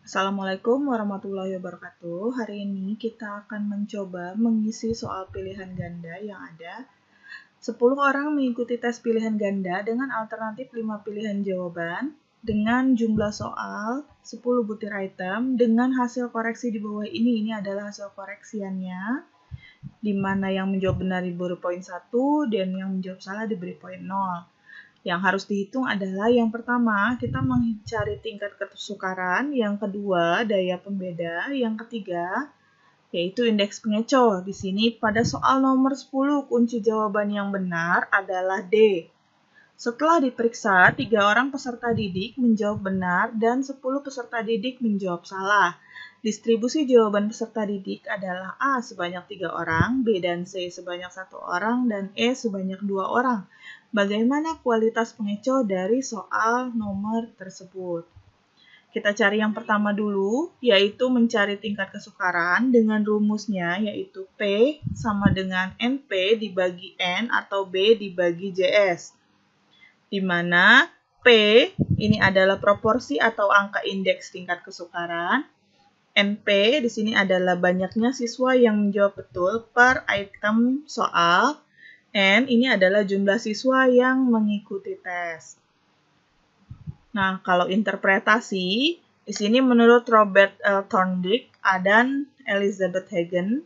Assalamualaikum warahmatullahi wabarakatuh. Hari ini kita akan mencoba mengisi soal pilihan ganda yang ada. 10 orang mengikuti tes pilihan ganda dengan alternatif 5 pilihan jawaban dengan jumlah soal 10 butir item dengan hasil koreksi di bawah ini adalah hasil koreksiannya, di mana yang menjawab benar diberi poin 1 dan yang menjawab salah diberi poin 0. Yang harus dihitung adalah yang pertama, kita mencari tingkat kesukaran, yang kedua, daya pembeda, yang ketiga, yaitu indeks pengecoh. Di sini pada soal nomor 10, kunci jawaban yang benar adalah D. Setelah diperiksa, 3 orang peserta didik menjawab benar dan 10 peserta didik menjawab salah. Distribusi jawaban peserta didik adalah A sebanyak 3 orang, B dan C sebanyak 1 orang, dan E sebanyak 2 orang. Bagaimana kualitas pengecoh dari soal nomor tersebut? Kita cari yang pertama dulu, yaitu mencari tingkat kesukaran dengan rumusnya, yaitu P sama dengan NP dibagi N atau B dibagi JS. Di mana P ini adalah proporsi atau angka indeks tingkat kesukaran. NP di sini adalah banyaknya siswa yang menjawab betul per item soal. N ini adalah jumlah siswa yang mengikuti tes. Nah, kalau interpretasi, di sini menurut Robert L. Thorndike dan Elizabeth Hagen,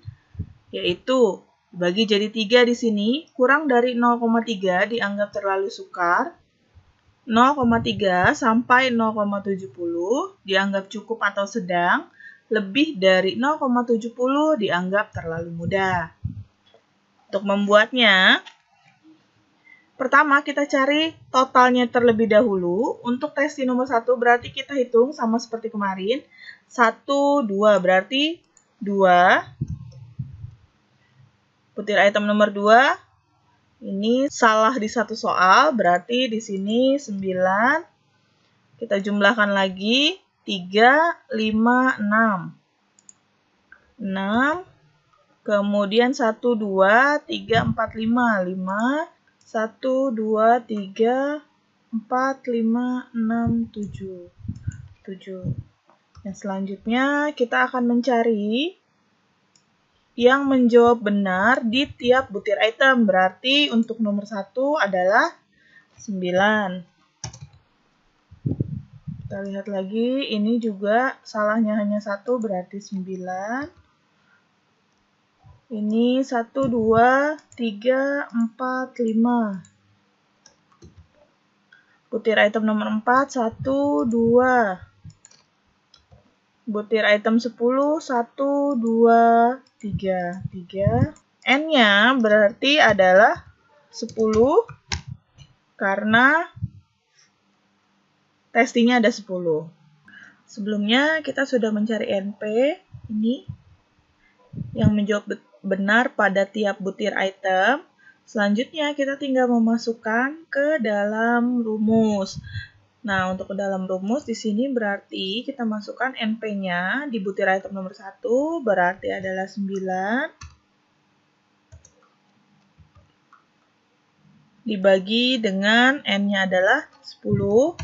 yaitu dibagi jadi 3 di sini, kurang dari 0,3 dianggap terlalu sukar, 0,3 sampai 0,70 dianggap cukup atau sedang, lebih dari 0,70 dianggap terlalu mudah. Untuk membuatnya, pertama kita cari totalnya terlebih dahulu. Untuk tes di nomor 1 berarti kita hitung sama seperti kemarin. 1, 2 berarti 2. Butir item nomor 2. Ini salah di satu soal, berarti di sini 9. Kita jumlahkan lagi, 3, 5, 6. 6. Kemudian 1, 2, 3, 4, 5. 5, 1, 2, 3, 4, 5, 6, 7. 7. Yang selanjutnya kita akan mencari yang menjawab benar di tiap butir item. Berarti untuk nomor 1 adalah 9. Kita lihat lagi, ini juga salahnya hanya 1, berarti 9. Ini 1, 2, 3, 4, 5. Butir item nomor 4, 1, 2. Butir item 10, 1, 2, 3. 3. N-nya berarti adalah 10 karena testingnya ada 10. Sebelumnya kita sudah mencari NP, ini yang menjawab benar pada tiap butir item. Selanjutnya kita tinggal memasukkan ke dalam rumus. Nah, untuk ke dalam rumus di sini berarti kita masukkan NP-nya di butir item nomor 1 berarti adalah 9 dibagi dengan N-nya adalah 10.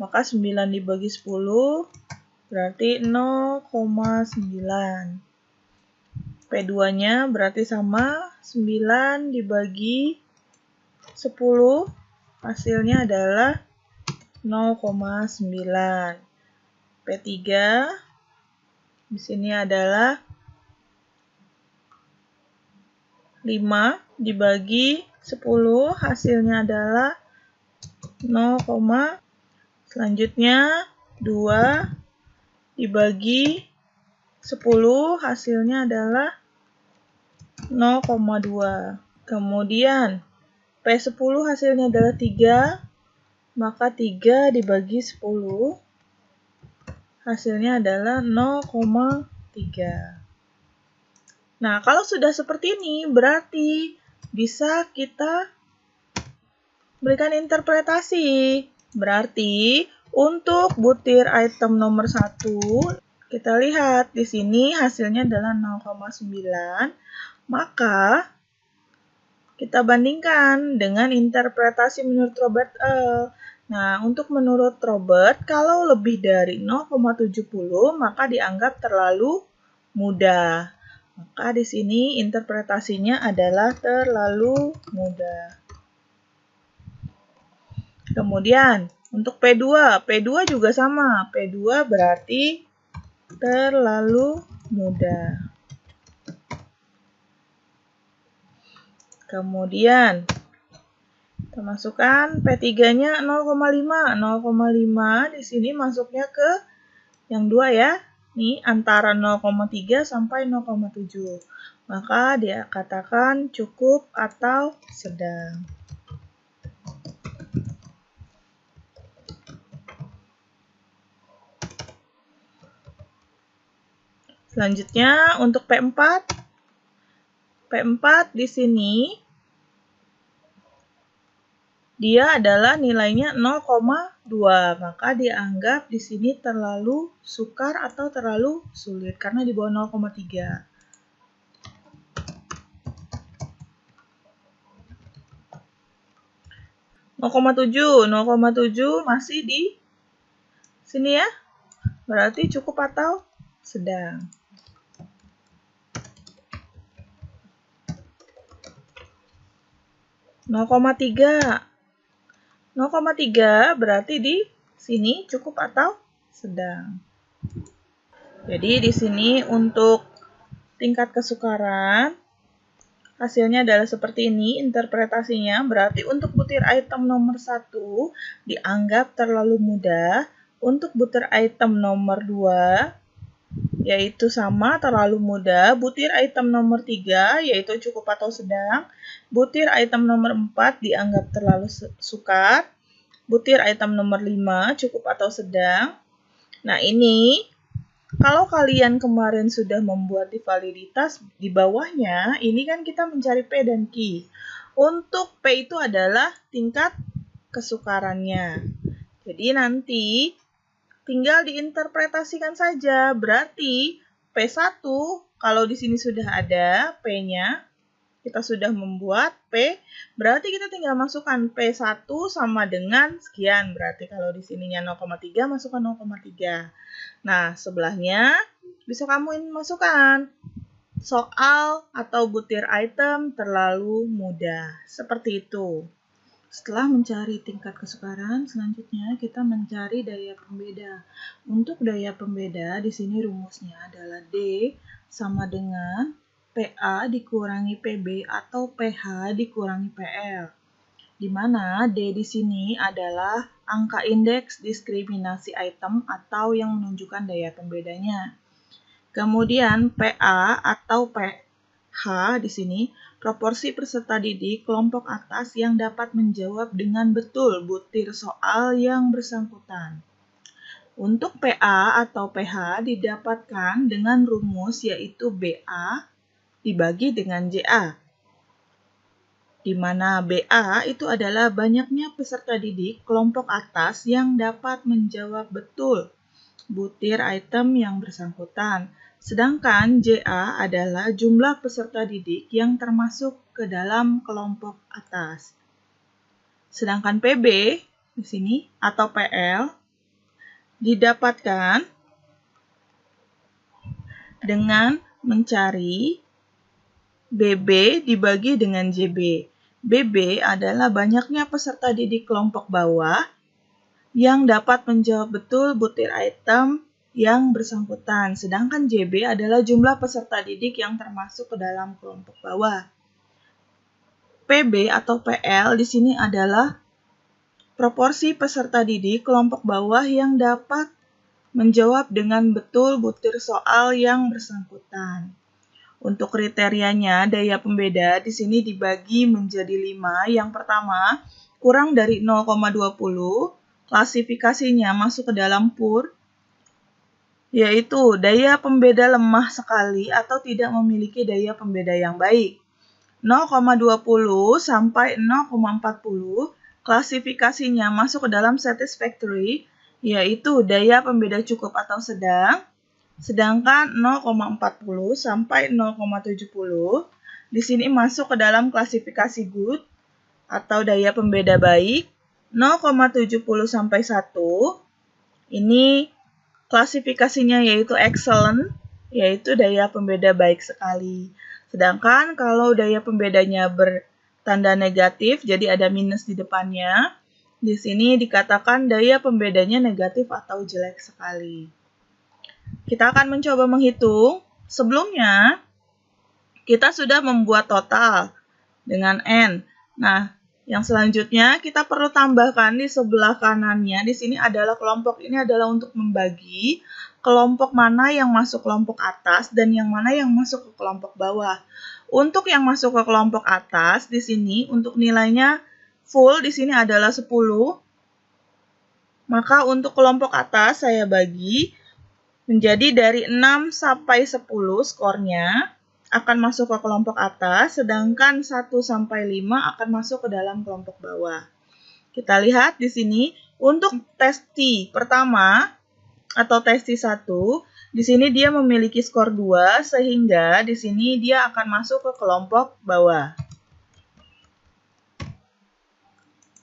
Maka 9 dibagi 10 berarti 0,9. P2-nya berarti sama, 9 dibagi 10, hasilnya adalah 0,9. P3 di sini adalah 5 dibagi 10, hasilnya adalah 0, selanjutnya 2 dibagi 10, hasilnya adalah 0,2. Kemudian P10 hasilnya adalah 3, maka 3 dibagi 10, hasilnya adalah 0,3. Nah, kalau sudah seperti ini, berarti bisa kita berikan interpretasi. Berarti untuk butir item nomor 1, kita lihat di sini hasilnya adalah 0,9. Maka kita bandingkan dengan interpretasi menurut Robert L. Nah, untuk menurut Robert, kalau lebih dari 0,70 maka dianggap terlalu mudah. Maka di sini interpretasinya adalah terlalu mudah. Kemudian, untuk P2 juga sama. P2 berarti terlalu mudah. Kemudian, kita masukkan P3-nya 0,5. 0,5 di sini masuknya ke yang 2 ya. Ini antara 0,3 sampai 0,7. Maka dia katakan cukup atau sedang. Selanjutnya untuk P4. P4 di sini dia adalah nilainya 0,2, maka dianggap di sini terlalu sukar atau terlalu sulit karena di bawah 0,3. ,7 masih di sini ya, berarti cukup atau sedang. ,3 berarti di sini cukup atau sedang. Jadi di sini untuk tingkat kesukaran hasilnya adalah seperti ini interpretasinya. Berarti untuk butir item nomor 1 dianggap terlalu mudah. Untuk butir item nomor 2 yaitu sama terlalu mudah. Butir item nomor 3 yaitu cukup atau sedang. Butir item nomor 4 dianggap terlalu sukar. Butir item nomor 5 cukup atau sedang. Nah, ini kalau kalian kemarin sudah membuat di validitas, di bawahnya ini kan kita mencari P dan Q. Untuk P itu adalah tingkat kesukarannya. Jadi nanti tinggal diinterpretasikan saja. Berarti P1 kalau di sini sudah ada P-nya, kita sudah membuat P, berarti kita tinggal masukkan P1 sama dengan sekian. Berarti kalau di sininya 0,3, masukkan 0,3. Nah, sebelahnya bisa kamu masukkan soal atau butir item terlalu mudah. Seperti itu. Setelah mencari tingkat kesukaran, selanjutnya kita mencari daya pembeda. Untuk daya pembeda, di sini rumusnya adalah D sama dengan PA dikurangi PB atau PH dikurangi PL. Di mana D di sini adalah angka indeks diskriminasi item atau yang menunjukkan daya pembedanya. Kemudian PA atau PH di sini proporsi peserta didik kelompok atas yang dapat menjawab dengan betul butir soal yang bersangkutan. Untuk PA atau PH didapatkan dengan rumus yaitu BA dibagi dengan JA, di mana BA itu adalah banyaknya peserta didik kelompok atas yang dapat menjawab betul butir item yang bersangkutan. Sedangkan JA adalah jumlah peserta didik yang termasuk ke dalam kelompok atas. Sedangkan PB di sini atau PL didapatkan dengan mencari BB dibagi dengan JB. BB adalah banyaknya peserta didik kelompok bawah yang dapat menjawab betul butir item yang bersangkutan. Sedangkan JB adalah jumlah peserta didik yang termasuk ke dalam kelompok bawah. PB atau PL di sini adalah proporsi peserta didik kelompok bawah yang dapat menjawab dengan betul butir soal yang bersangkutan. Untuk kriterianya, daya pembeda di sini dibagi menjadi 5. Yang pertama, kurang dari 0,20, klasifikasinya masuk ke dalam PUR, yaitu daya pembeda lemah sekali atau tidak memiliki daya pembeda yang baik. 0,20 sampai 0,40, klasifikasinya masuk ke dalam satisfactory, yaitu daya pembeda cukup atau sedang. Sedangkan 0,40 sampai 0,70 di sini masuk ke dalam klasifikasi good atau daya pembeda baik. 0,70 sampai 1. Ini klasifikasinya yaitu excellent, yaitu daya pembeda baik sekali. Sedangkan kalau daya pembedanya bertanda negatif, jadi ada minus di depannya, di sini dikatakan daya pembedanya negatif atau jelek sekali. Kita akan mencoba menghitung. Sebelumnya, kita sudah membuat total dengan N. Nah, yang selanjutnya kita perlu tambahkan di sebelah kanannya. Di sini adalah kelompok. Ini adalah untuk membagi kelompok mana yang masuk kelompok atas dan yang mana yang masuk ke kelompok bawah. Untuk yang masuk ke kelompok atas, di sini untuk nilainya full di sini adalah 10. Maka untuk kelompok atas saya bagi menjadi dari 6 sampai 10 skornya akan masuk ke kelompok atas, sedangkan 1 sampai 5 akan masuk ke dalam kelompok bawah. Kita lihat di sini untuk testi pertama atau testi 1, di sini dia memiliki skor 2 sehingga di sini dia akan masuk ke kelompok bawah.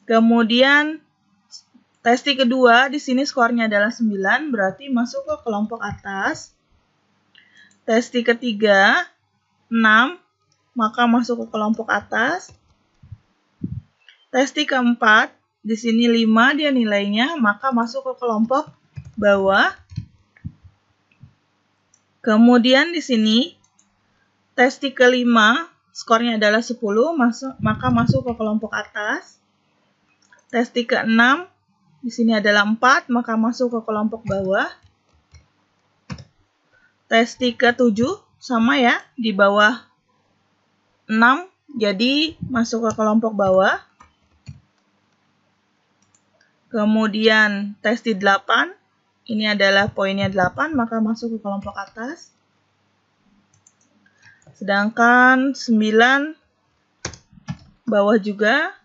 Kemudian testi kedua di sini skornya adalah 9, berarti masuk ke kelompok atas. Testi ketiga 6, maka masuk ke kelompok atas. Testi keempat, di sini 5 dia nilainya, maka masuk ke kelompok bawah. Kemudian di sini, testi kelima, skornya adalah 10, maka masuk ke kelompok atas. Testi keenam, di sini adalah 4, maka masuk ke kelompok bawah. Testi ketujuh, sama ya, di bawah 6, jadi masuk ke kelompok bawah. Kemudian testi 8, ini adalah poinnya 8, maka masuk ke kelompok atas. Sedangkan 9, bawah juga.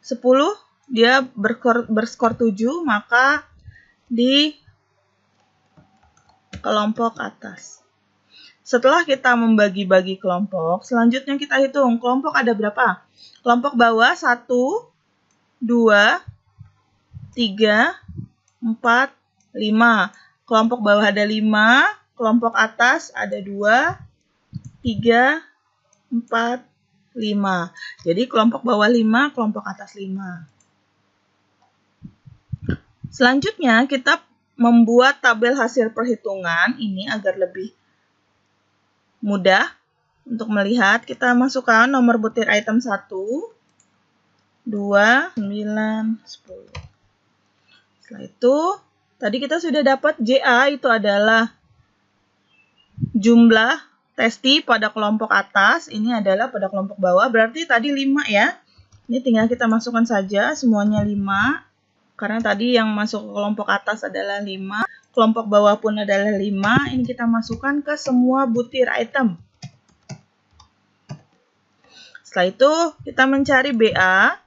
10, dia berskor 7, maka di kelompok atas. Setelah kita membagi-bagi kelompok, selanjutnya kita hitung kelompok ada berapa? Kelompok bawah 1, 2, 3, 4, 5. Kelompok bawah ada 5, kelompok atas ada 2, 3, 4, 5. Jadi kelompok bawah 5, kelompok atas 5. Selanjutnya kita membuat tabel hasil perhitungan ini agar lebih mudah untuk melihat. Kita masukkan nomor butir item 1, 2, 9, 10. Setelah itu, tadi kita sudah dapat JA itu adalah jumlah testi pada kelompok atas, ini adalah pada kelompok bawah, berarti tadi 5 ya. Ini tinggal kita masukkan saja semuanya 5. Karena tadi yang masuk ke kelompok atas adalah 5, kelompok bawah pun adalah 5, ini kita masukkan ke semua butir item. Setelah itu, kita mencari BA.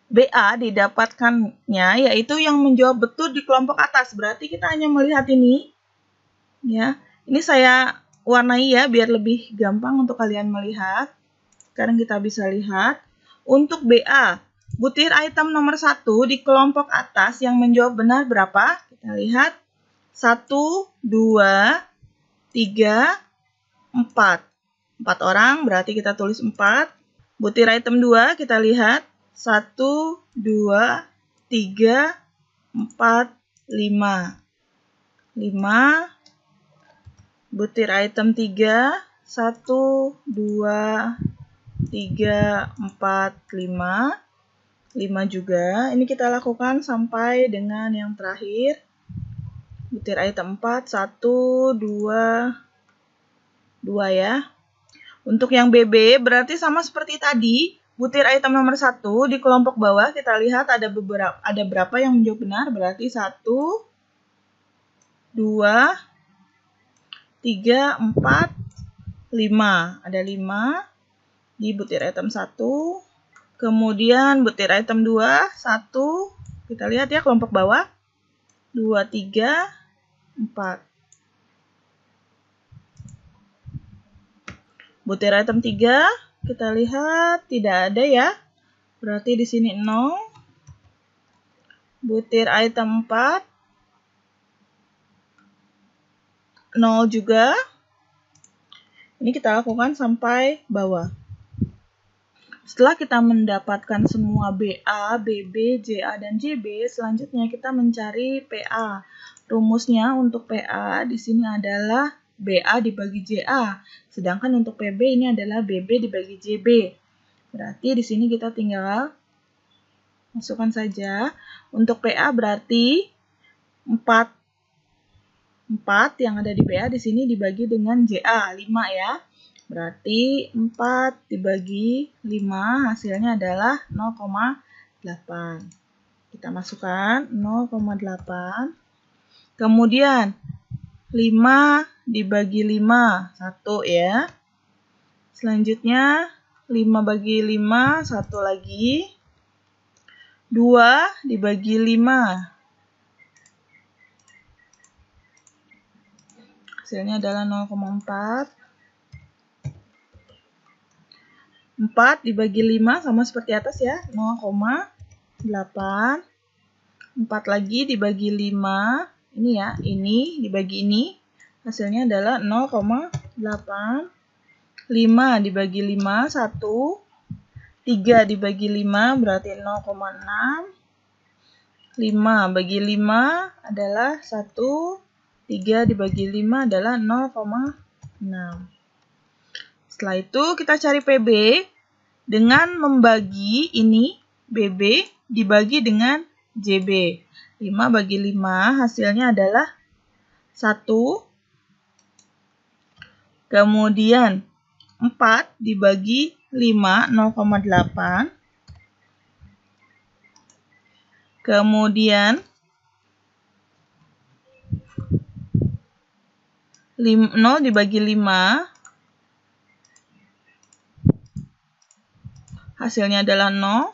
BA didapatkannya yaitu yang menjawab betul di kelompok atas, berarti kita hanya melihat ini. Ya, ini saya warnai ya, biar lebih gampang untuk kalian melihat. Sekarang kita bisa lihat. Untuk BA, butir item nomor 1 di kelompok atas yang menjawab benar berapa? Kita lihat. 1, 2, 3, 4. 4 orang, berarti kita tulis 4. Butir item 2, kita lihat. 1, 2, 3, 4, 5. 5. Butir item 3, 1, 2, 3, 4, 5. 5 juga. Ini kita lakukan sampai dengan yang terakhir. Butir item 4, 1, 2, 2 ya. Untuk yang BB berarti sama seperti tadi. Butir item nomor 1 di kelompok bawah kita lihat ada berapa yang menjawab benar. Berarti 1, 2, 3, 4, 5. Ada 5 di butir item 1. Kemudian butir item 2, 1, kita lihat ya kelompok bawah, 2, 3, 4. Butir item 3, Kita lihat tidak ada ya. Berarti di sini 0. Butir item 4. 0 juga. Ini kita lakukan sampai bawah. Setelah kita mendapatkan semua BA, BB, JA, dan JB, selanjutnya kita mencari PA. Rumusnya untuk PA di sini adalah BA dibagi JA. Sedangkan untuk PB ini adalah BB dibagi JB. Berarti di sini kita tinggal masukkan saja. Untuk PA berarti 4 yang ada di PA di sini dibagi dengan JA, 5 ya. Berarti 4 dibagi 5 hasilnya adalah 0,8. Kita masukkan 0,8. Kemudian 5 dibagi 5, 1 ya. Selanjutnya 5 bagi 5, 1 lagi. 2 dibagi 5. Hasilnya adalah 0,4. 4 dibagi 5 sama seperti atas ya, 0,8. 4 lagi dibagi 5. Ini ya, ini dibagi ini. Hasilnya adalah 0,8. 5 dibagi 5, 1. 3 dibagi 5 berarti 0,6. 5 bagi 5 adalah 1. 3 dibagi 5 adalah 0,6. Setelah itu kita cari PB dengan membagi ini BB dibagi dengan JB. 5 bagi 5 hasilnya adalah 1. Kemudian 4 dibagi 5, 0,8. Kemudian 0 dibagi 5 hasilnya adalah 0.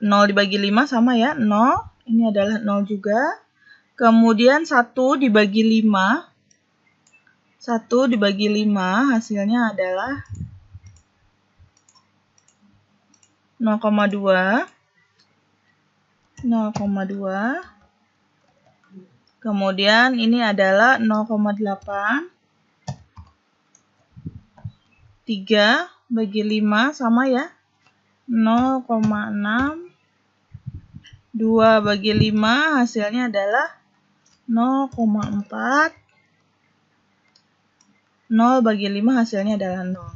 0 dibagi 5 sama ya, 0. Ini adalah 0 juga. Kemudian 1 dibagi 5. 1 dibagi 5 hasilnya adalah 0,2. 0,2. Kemudian ini adalah 0,8. 3 bagi 5 sama ya, 0,6. 2 bagi 5 hasilnya adalah 0,4. 0 bagi 5 hasilnya adalah 0.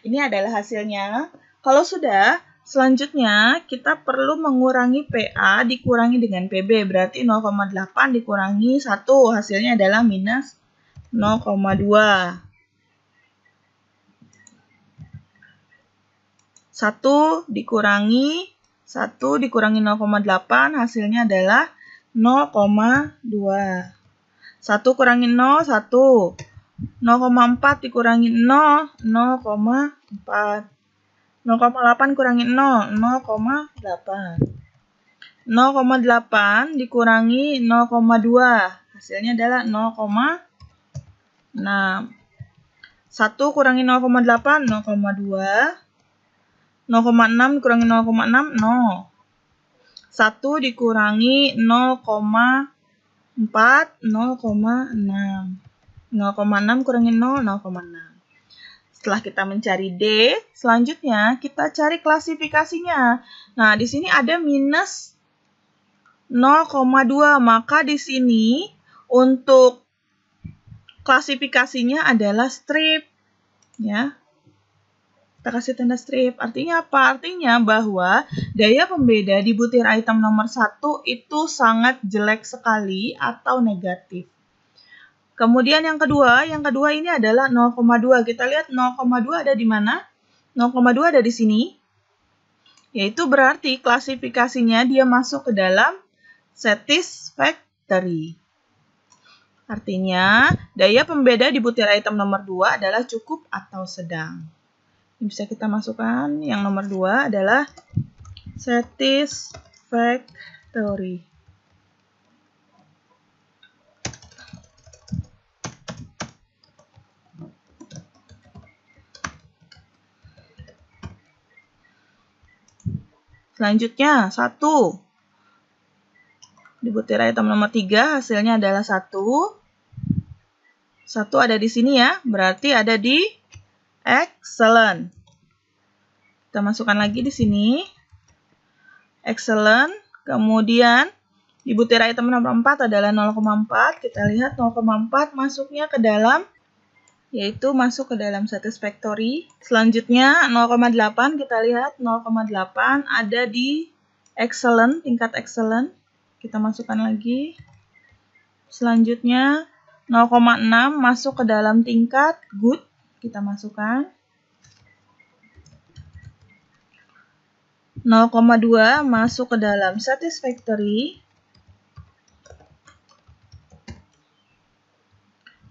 Ini adalah hasilnya. Kalau sudah, selanjutnya kita perlu mengurangi PA dikurangi dengan PB. Berarti 0,8 dikurangi 1 hasilnya adalah minus 0,2. 1 dikurangi 0,8 hasilnya adalah 0,2. 1 kurangi 0, 1. 0,4 dikurangi 0, 0,4. 0,8 kurangi 0, 0,8. 0,8 dikurangi 0,2. Hasilnya adalah 0,6. 1 kurangi 0,8, 0,2. 0,6 dikurangi 0,6, 0. 1 dikurangi 0,4, 0,6. 0,6 kurangi 0, 0,6. Setelah kita mencari D, selanjutnya kita cari klasifikasinya. Nah, di sini ada minus 0,2, maka di sini untuk klasifikasinya adalah strip. Ya. Kita kasih tanda strip. Artinya apa? Artinya bahwa daya pembeda di butir item nomor 1 itu sangat jelek sekali atau negatif. Kemudian yang kedua ini adalah 0,2. Kita lihat 0,2 ada di mana? 0,2 ada di sini. Yaitu berarti klasifikasinya dia masuk ke dalam satisfactory. Artinya, daya pembeda di butir item nomor 2 adalah cukup atau sedang. Ini bisa kita masukkan. Yang nomor 2 adalah satisfactory. Selanjutnya, 1. Di butir item nomor 3 hasilnya adalah 1. 1 ada di sini ya, berarti ada di excellent. Kita masukkan lagi di sini. Excellent. Kemudian di butir item nomor 4 adalah 0,4. Kita lihat 0,4 masuknya ke dalam, yaitu masuk ke dalam satisfactory. Selanjutnya 0,8 kita lihat 0,8 ada di excellent, tingkat excellent. Kita masukkan lagi. Selanjutnya 0,6 masuk ke dalam tingkat good. Kita masukkan. 0,2 masuk ke dalam satisfactory.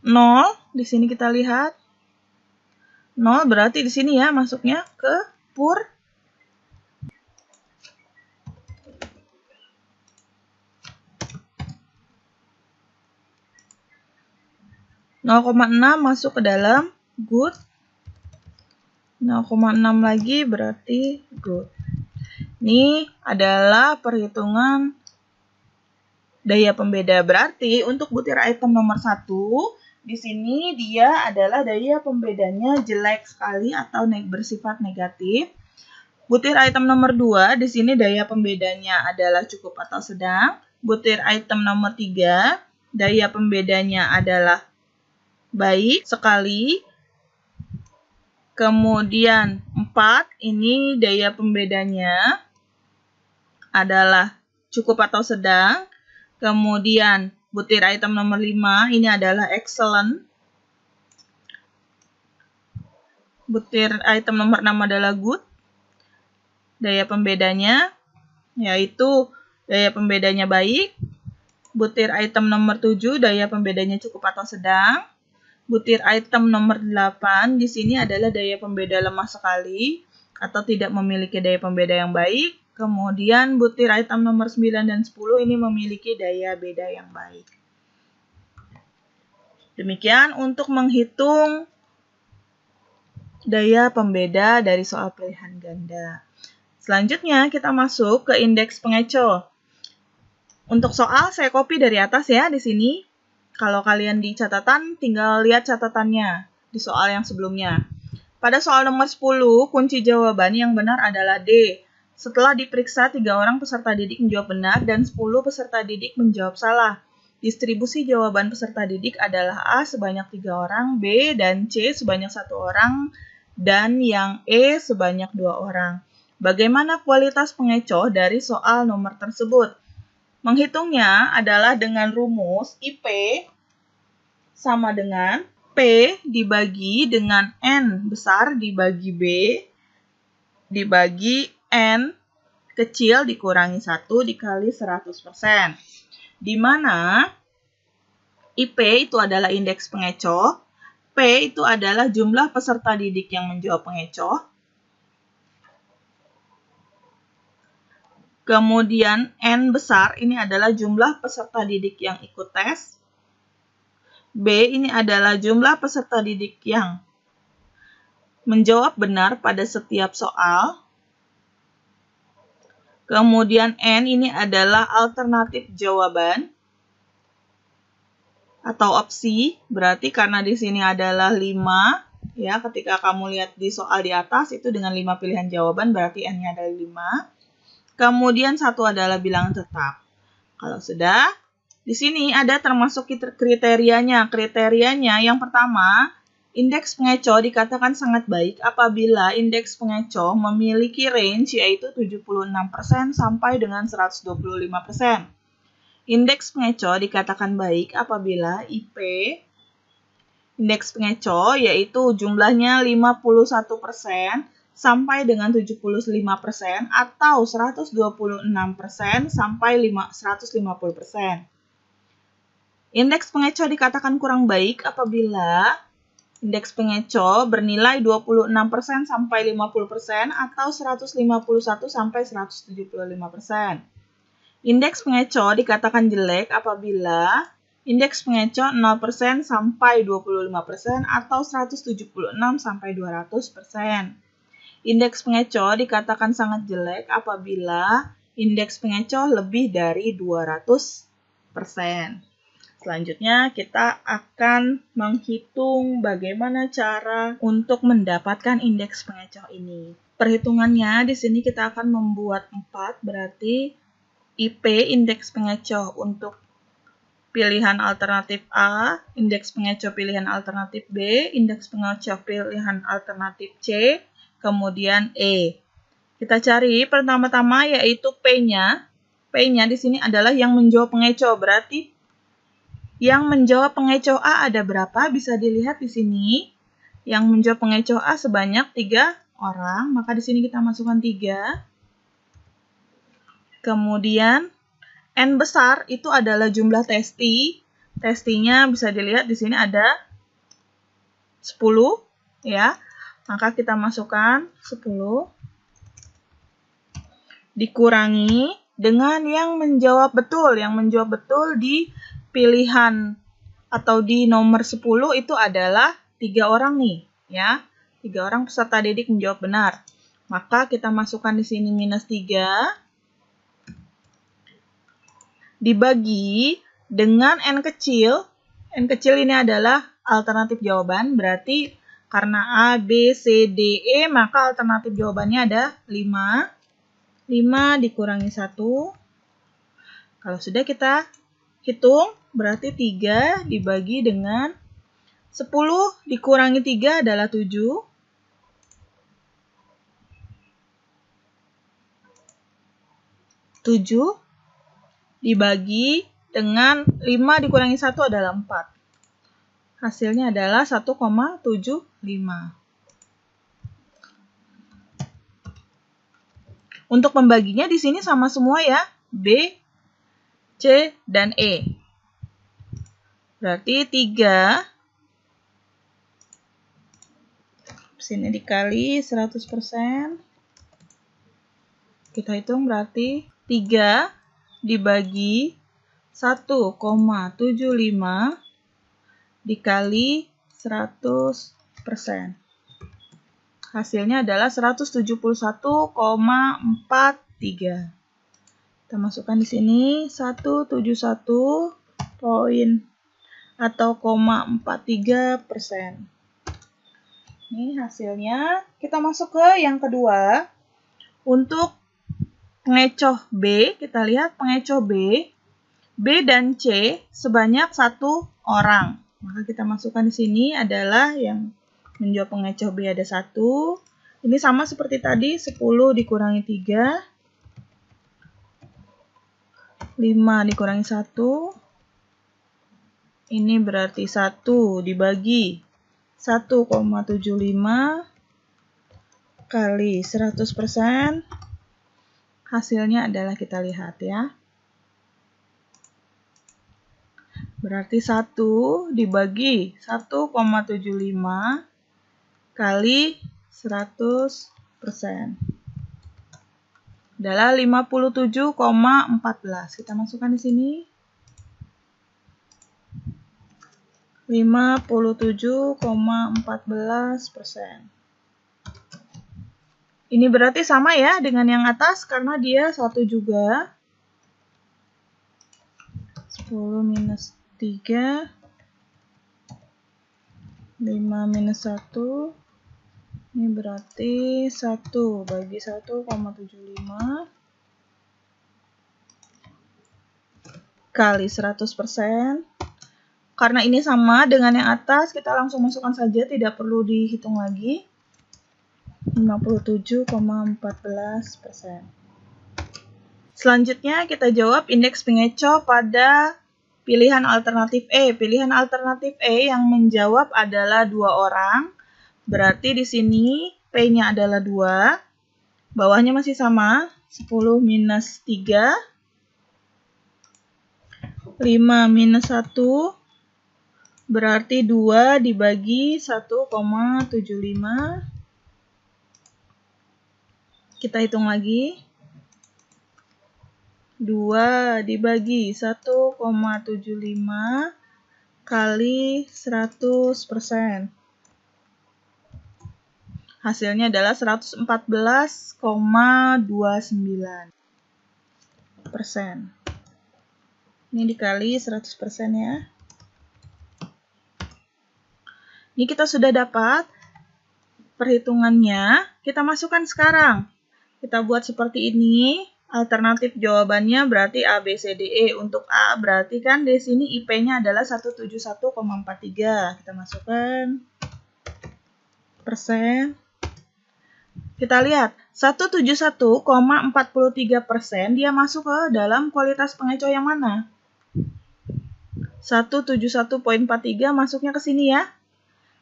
0 di sini kita lihat. 0 berarti di sini ya masuknya ke poor. 0,6 masuk ke dalam good. 0,6 lagi berarti good. Ini adalah perhitungan daya pembeda. Berarti untuk butir item nomor 1, di sini dia adalah daya pembedanya jelek sekali atau bersifat negatif. Butir item nomor 2, di sini daya pembedanya adalah cukup atau sedang. Butir item nomor 3, daya pembedanya adalah baik sekali. Kemudian 4, ini daya pembedanya adalah cukup atau sedang. Kemudian butir item nomor 5, ini adalah excellent. Butir item nomor 6 adalah good. Daya pembedanya yaitu daya pembedanya baik. Butir item nomor 7, daya pembedanya cukup atau sedang. Butir item nomor 8 di sini adalah daya pembeda lemah sekali atau tidak memiliki daya pembeda yang baik. Kemudian butir item nomor 9 dan 10 ini memiliki daya beda yang baik. Demikian untuk menghitung daya pembeda dari soal pilihan ganda. Selanjutnya kita masuk ke indeks pengecoh. Untuk soal saya copy dari atas ya di sini. Kalau kalian di catatan, tinggal lihat catatannya di soal yang sebelumnya. Pada soal nomor 10, kunci jawaban yang benar adalah D. Setelah diperiksa, 3 orang peserta didik menjawab benar dan 10 peserta didik menjawab salah. Distribusi jawaban peserta didik adalah A sebanyak 3 orang, B dan C sebanyak 1 orang, dan yang E sebanyak 2 orang. Bagaimana kualitas pengecoh dari soal nomor tersebut? Menghitungnya adalah dengan rumus IP sama dengan P dibagi dengan N besar dibagi B dibagi N kecil dikurangi 1 dikali 100%. Di mana IP itu adalah indeks pengecoh, P itu adalah jumlah peserta didik yang menjawab pengecoh, kemudian N besar ini adalah jumlah peserta didik yang ikut tes. B ini adalah jumlah peserta didik yang menjawab benar pada setiap soal. Kemudian N ini adalah alternatif jawaban atau opsi. Berarti karena di sini adalah 5, ya, ketika kamu lihat di soal di atas itu dengan 5 pilihan jawaban berarti N-nya adalah 5. Kemudian 1 adalah bilangan tetap. Kalau sudah, di sini ada termasuk kriterianya. Kriterianya yang pertama, indeks pengecoh dikatakan sangat baik apabila indeks pengecoh memiliki range yaitu 76% sampai dengan 125%. Indeks pengecoh dikatakan baik apabila IP indeks pengecoh yaitu jumlahnya 51% sampai dengan 75% atau 126% sampai 150%. Indeks pengecoh dikatakan kurang baik apabila indeks pengecoh bernilai 26% sampai 50% atau 151 sampai 175%. Indeks pengecoh dikatakan jelek apabila indeks pengecoh 0% sampai 25% atau 176 sampai 200%. Indeks pengecoh dikatakan sangat jelek apabila indeks pengecoh lebih dari 200%. Selanjutnya kita akan menghitung bagaimana cara untuk mendapatkan indeks pengecoh ini. Perhitungannya di sini kita akan membuat 4, berarti IP indeks pengecoh untuk pilihan alternatif A, indeks pengecoh pilihan alternatif B, indeks pengecoh pilihan alternatif C, kemudian E. Kita cari pertama-tama yaitu P-nya. P-nya di sini adalah yang menjawab pengecoh, berarti yang menjawab pengecoh A ada berapa? Bisa dilihat di sini. Yang menjawab pengecoh A sebanyak 3 orang, maka di sini kita masukkan 3. Kemudian N besar itu adalah jumlah testi. Testinya bisa dilihat di sini ada 10 ya. Maka kita masukkan 10 dikurangi dengan yang menjawab betul. Yang menjawab betul di pilihan atau di nomor 10 itu adalah 3 orang nih, ya. 3 orang peserta didik menjawab benar. Maka kita masukkan di sini minus 3 dibagi dengan N kecil. N kecil ini adalah alternatif jawaban, berarti karena A, B, C, D, E, maka alternatif jawabannya ada 5. 5 dikurangi 1. Kalau sudah kita hitung, berarti 3 dibagi dengan 10 dikurangi 3 adalah 7. 7 dibagi dengan 5 dikurangi 1 adalah 4. Hasilnya adalah 1,75. Untuk pembaginya di sini sama semua ya, B, C, dan E. Berarti 3 sini dikali 100%. Kita hitung berarti 3 dibagi 1,75 dikali 100%. Hasilnya adalah 171,43. Kita masukkan di sini 171 poin atau 0,43%. Ini hasilnya. Kita masuk ke yang kedua. Untuk pengecoh B, kita lihat pengecoh B, B dan C sebanyak 1 orang. Maka kita masukkan di sini adalah yang menjawab pengecoh B ada 1. Ini sama seperti tadi, 10 dikurangi 3. 5 dikurangi 1. Ini berarti 1 dibagi 1,75 kali 100%. Hasilnya adalah kita lihat ya. Berarti 1 dibagi 1,75 kali 100% adalah 57,14. Kita masukkan di sini. 57,14%. Ini berarti sama ya dengan yang atas karena dia 1 juga. 10 minus 3. 5 minus 1. Ini berarti 1 bagi 1,75 kali 100%. Karena ini sama dengan yang atas, kita langsung masukkan saja, tidak perlu dihitung lagi. 57,14%. Selanjutnya kita jawab indeks pengecoh pada pilihan alternatif E. Pilihan alternatif E yang menjawab adalah 2 orang. Berarti di sini P-nya adalah 2. Bawahnya masih sama, 10 minus 3. 5 minus 1. Berarti 2 dibagi 1,75. Kita hitung lagi. 2 dibagi 1,75 kali 100%. Hasilnya adalah 114,29%. Ini dikali 100% ya. Ini kita sudah dapat perhitungannya. Kita masukkan sekarang. Kita buat seperti ini. Alternatif jawabannya berarti A, B, C, D, E. Untuk A berarti kan di sini IP-nya adalah 171,43. Kita masukkan persen. Kita lihat, 171,43% dia masuk ke dalam kualitas pengecoh yang mana? 171,43 masuknya ke sini ya.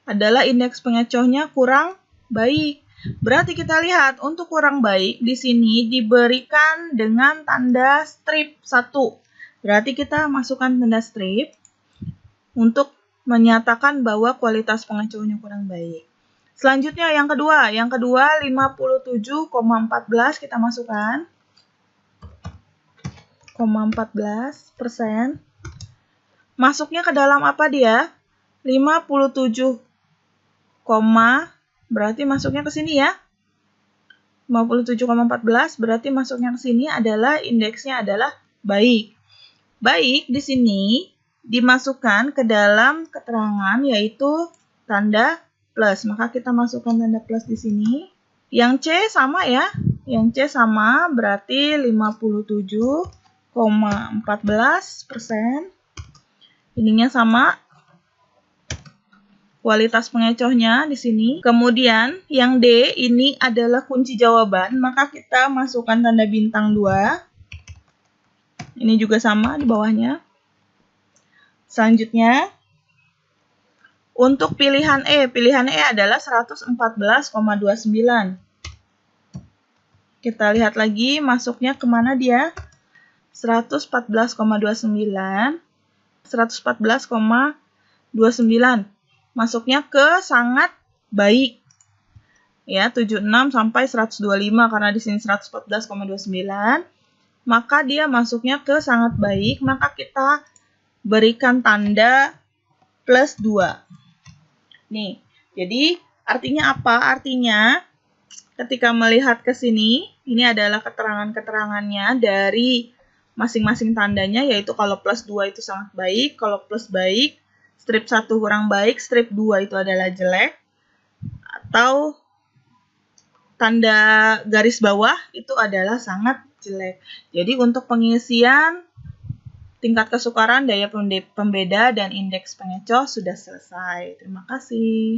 Adalah indeks pengecohnya kurang baik. Berarti kita lihat untuk kurang baik di sini diberikan dengan tanda strip 1. Berarti kita masukkan tanda strip untuk menyatakan bahwa kualitas pengecohnya kurang baik. Selanjutnya yang kedua 57,14 kita masukkan. 14%. Masuknya ke dalam apa dia? 57, berarti masuknya ke sini ya. 57,14 berarti masuknya ke sini adalah indeksnya adalah baik. Baik di sini dimasukkan ke dalam keterangan yaitu tanda plus. Maka kita masukkan tanda plus di sini. Yang C sama ya. Yang C sama berarti 57,14%. Ininya sama. Kualitas pengecohnya di sini. Kemudian yang D ini adalah kunci jawaban, maka kita masukkan tanda bintang 2. Ini juga sama di bawahnya. Selanjutnya untuk pilihan E adalah 114,29. Kita lihat lagi masuknya kemana dia? 114,29. 114,29. Masuknya ke sangat baik. Ya, 76 sampai 125 karena di sini 114,29. Maka dia masuknya ke sangat baik, maka kita berikan tanda plus 2. Nih, jadi artinya apa? Artinya ketika melihat ke sini, ini adalah keterangan-keterangannya dari masing-masing tandanya, yaitu kalau plus 2 itu sangat baik, kalau plus baik, strip 1 kurang baik, strip 2 itu adalah jelek, atau tanda garis bawah itu adalah sangat jelek. Jadi untuk pengisian tingkat kesukaran, daya pembeda, dan indeks pengecoh sudah selesai. Terima kasih.